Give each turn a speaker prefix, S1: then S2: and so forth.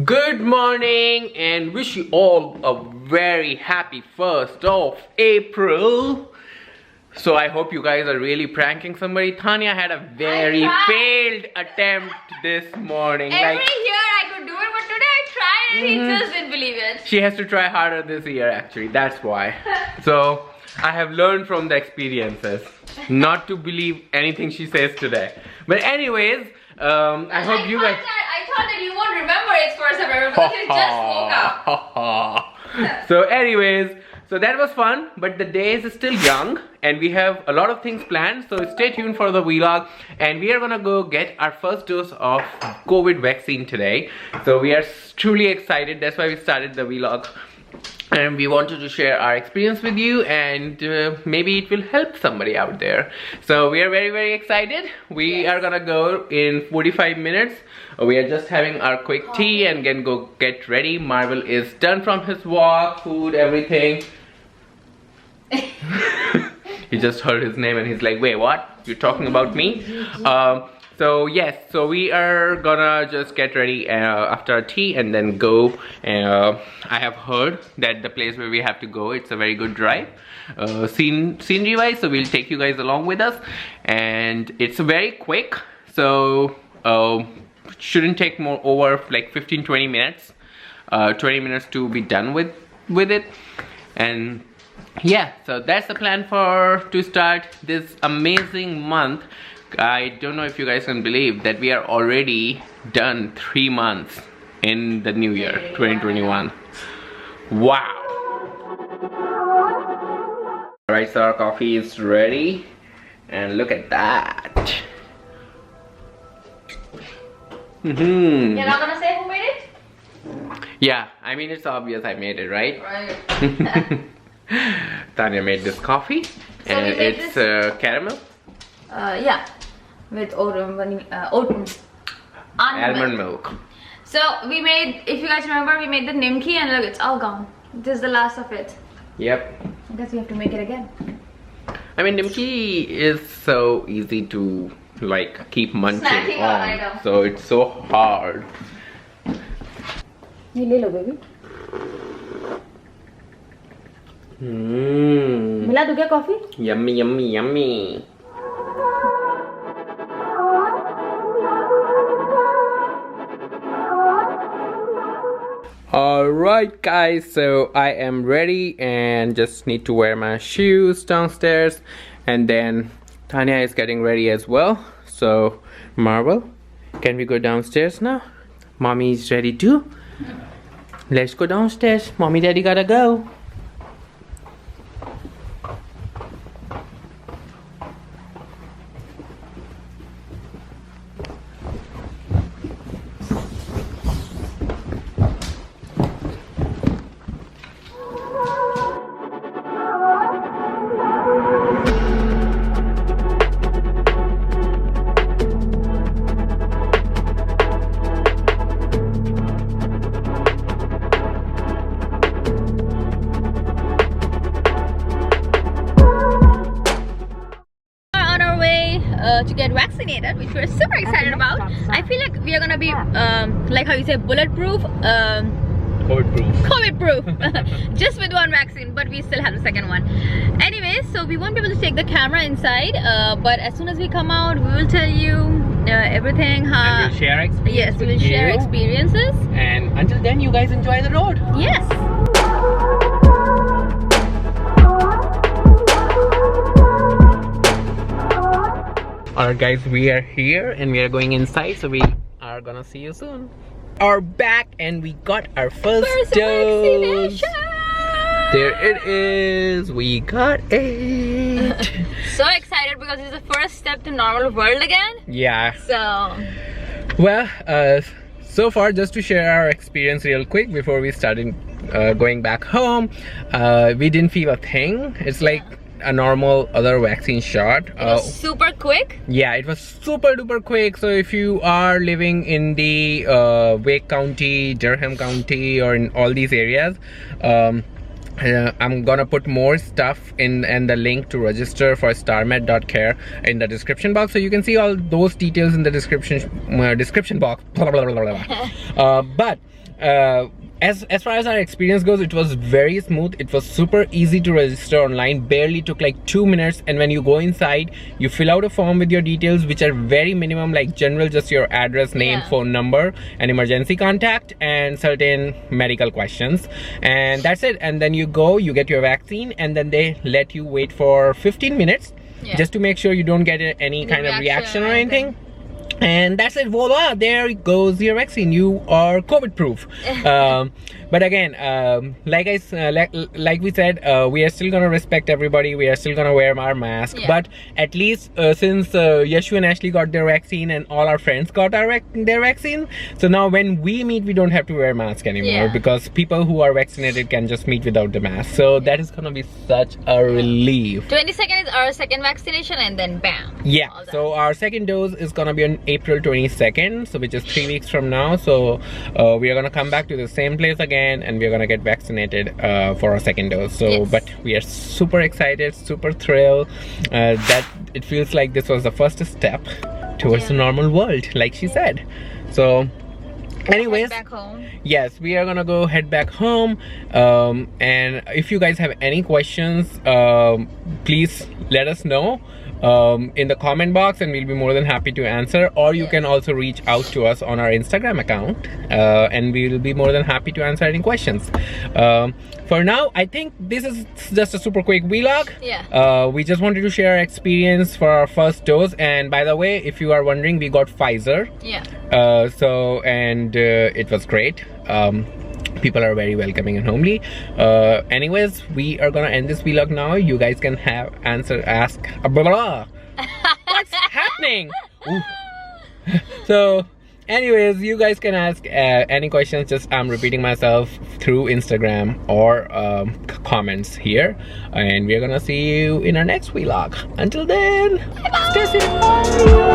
S1: Good morning and wish you all a very happy 1st of April. So I hope you guys are really pranking somebody. Tanya had a very failed attempt this morning.
S2: Every year I could do it, but today I tried and he just didn't believe it.
S1: She has to try harder this year actually, that's why. So I have learned from the experiences not to believe anything she says today. But anyways, I hope you guys...
S2: I thought that you won't remember it's 1st of April because you just woke up.
S1: So anyways, so that was fun, but the day is still young and we have a lot of things planned, so stay tuned for the vlog. And we are gonna go get our first dose of COVID vaccine today. So we are truly excited, that's why we started the vlog. And we wanted to share our experience with you, and maybe it will help somebody out there. So we are very excited. We are gonna go in 45 minutes. We are just having our quick tea and then go get ready. Marvel is done from his walk, food, everything. He just heard his name and he's like, wait, what? You're talking about me? So yes, so we are gonna just get ready after our tea and then go. I have heard that the place where we have to go, it's a very good drive, scenery wise, so we'll take you guys along with us. And it's very quick, so shouldn't take more over like 15-20 minutes, 20 minutes to be done with it. And yeah, so that's the plan to start this amazing month. I don't know if you guys can believe that we are already done 3 months in the new year 2021. Wow. Alright, so our coffee is ready and look at that.
S2: You're not gonna say who made it?
S1: Yeah, I mean it's obvious I made it, right?
S2: Right.
S1: Tanya made this coffee,
S2: So
S1: and it's caramel.
S2: Yeah, with almond
S1: milk.
S2: So we made, if you guys remember, we made the nimki and look, it's all gone. This is the last of it.
S1: Yep.
S2: I guess we have to make it again.
S1: I mean, nimki is so easy to like keep munching
S2: Snacking on, I
S1: on,
S2: know.
S1: so it's so hard.
S2: You lay lo, baby. Mila do kya coffee?
S1: Yummy, yummy, yummy. Alright guys, so I am ready and just need to wear my shoes downstairs, and then Tanya is getting ready as well. So Marvel, can we go downstairs now? Mommy is ready too. Let's go downstairs. Mommy, daddy gotta go.
S2: To get vaccinated, which we're super excited about. I feel like we are gonna be like how you say, bulletproof, COVID proof just with one vaccine, but we still have the second one. Anyways, so we won't be able to take the camera inside, but as soon as we come out, we will tell you everything.
S1: And we'll share experiences.
S2: Yes, we will share experiences.
S1: And until then, you guys enjoy the road.
S2: Yes.
S1: Alright guys, we are here and we are going inside, so we are gonna see you soon. Are back and we got our first dose. There it is, we got it.
S2: So excited because it's the first step to normal world again.
S1: Yeah.
S2: So
S1: well, so far, just to share our experience real quick before we started going back home, we didn't feel a thing. It's like a normal other vaccine shot.
S2: It was super quick.
S1: Yeah, it was super duper quick. So if you are living in the Wake County, Durham County, or in all these areas, I'm gonna put more stuff in the link to register for starmed.care in the description box, so you can see all those details in the description box. But as far as our experience goes, it was very smooth. It was super easy to register online, barely took like 2 minutes. And when you go inside, you fill out a form with your details, which are very minimum, like general, just your address, name, phone number, and emergency contact, and certain medical questions, and that's it. And then you go, you get your vaccine, and then they let you wait for 15 minutes just to make sure you don't get any kind of reaction or anything. And that's it, voila, there goes your vaccine. You are COVID proof. But again, like we said, we are still gonna respect everybody. We are still gonna wear our mask. But at least since Yashu and Ashley got their vaccine and all our friends got their vaccine, so now when we meet, we don't have to wear mask anymore, because people who are vaccinated can just meet without the mask. So that is gonna be such a relief.
S2: 22nd is our second vaccination, and then bam.
S1: Yeah, so our second dose is gonna be on April 22nd, so which is 3 weeks from now. So we are gonna come back to the same place again, and we're gonna get vaccinated for our second dose. So but we are super excited, super thrilled that it feels like this was the first step towards the normal world, like she said. So anyways,
S2: back home.
S1: Yes, we are gonna go head back home, and if you guys have any questions, please let us know in the comment box, and we'll be more than happy to answer. Or you can also reach out to us on our Instagram account, and we'll be more than happy to answer any questions. For now, I think this is just a super quick vlog. We just wanted to share our experience for our first dose. And by the way, if you are wondering, we got Pfizer. It was great. People are very welcoming and homely. Anyways, we are gonna end this vlog now. You guys can ask blah, blah. What's happening? So anyways, you guys can ask any questions. Just I'm repeating myself through Instagram or comments here, and we're gonna see you in our next vlog. Until then, stay safe. Bye.